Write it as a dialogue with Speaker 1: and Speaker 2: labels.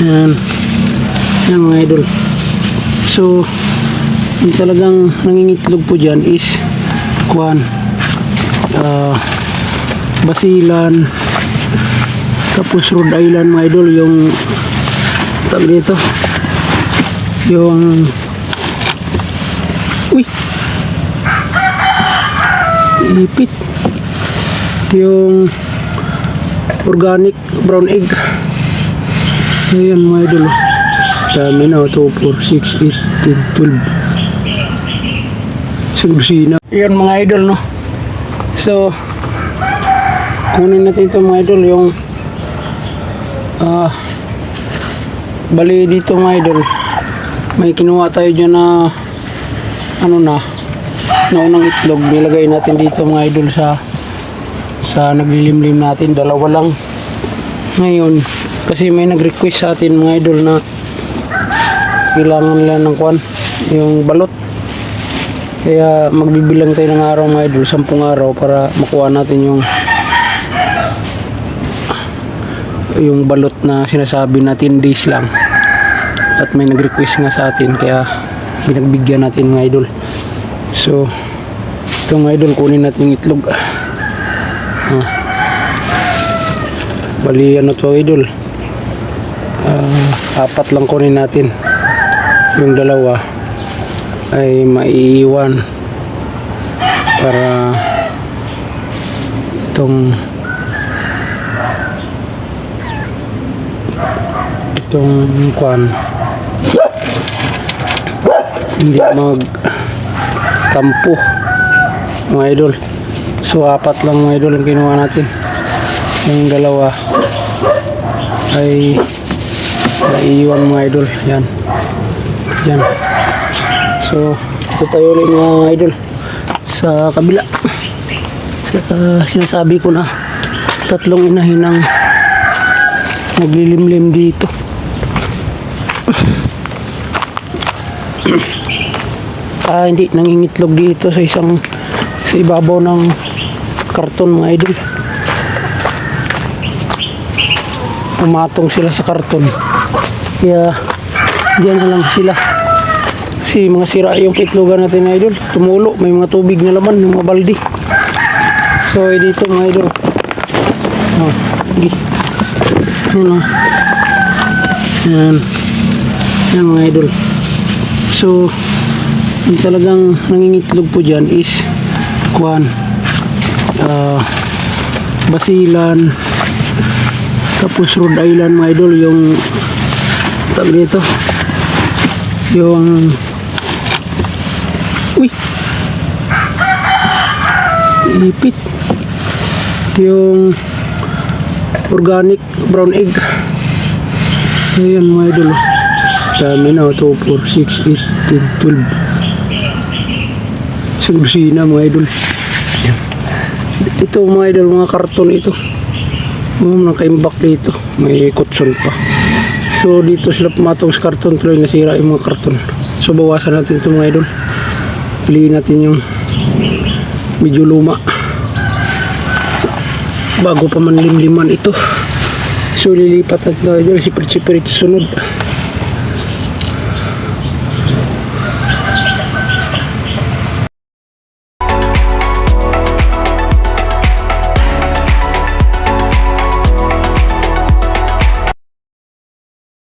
Speaker 1: Yan. Yan mga idol. So, yung talagang nangingitlog po dyan is kuwan. Basilan. Tapos Rhode Island mga idol. Yung tawag dito. Yung ipit. Yung organic brown egg. Ayan mga idol. Dami na. 2, 4, 6, 8, 10, 12. Sa kusina. Ayan mga idol, no. So, kunin natin ito mga idol. Yung bali dito mga idol, may kinuha tayo dyan na ano na unang itlog. Nilagay natin dito mga idol sa naglilimlim natin. Dalawa lang ngayon kasi may nag-request sa atin mga idol na kailangan nila ng kwan, yung balot. Kaya magbibilang tayo ng araw mga idol, 10 araw para makuha natin yung balot na sinasabi natin 10 days lang. At may nag-request nga sa atin kaya binagbigyan natin mga idol. So ito mga idol, kunin natin yung itlog. Bali ano to idol, 4 lang kunin natin. Yung dalawa ay maiiwan para itong kwan hindi magtampo mga idol. So 4 lang mga idol ang kinuha natin. Yung dalawa ay naiiwan mga idol. Yan. So ito tayo ulit mga idol sa kabila. Sinasabi ko na 3 inahin ang naglilimlim dito. Hindi nangingitlog dito sa ibabaw ng karton mga idol. Pumatong sila sa karton kaya diyan na lang sila kasi mga sira yung itlogan natin mga idol. Tumulo, may mga tubig na laman ng mga baldi. So dito mga idol, yan mga idol. So yung talagang nangingitlog po dyan is kuwan, basilan. Tapos Rhode Island mga idol. Yung tawag dito, yung ipit. Yung organic brown egg. Ayan mga idol. Dami na. 2, 4, 6, 8, 10, 12. Sa kusina mga idol. Ito mga idol, mga karton ito. Nakaimbak dito. May kutson pa. So dito sila pumatong sa karton. Tuloy nasira yung mga karton. So bawasan natin ito mga idol. Piliin natin yung medyo luma bago pa man limliman ito. So lilipat natin ito idol. Siprit-siprit sunod.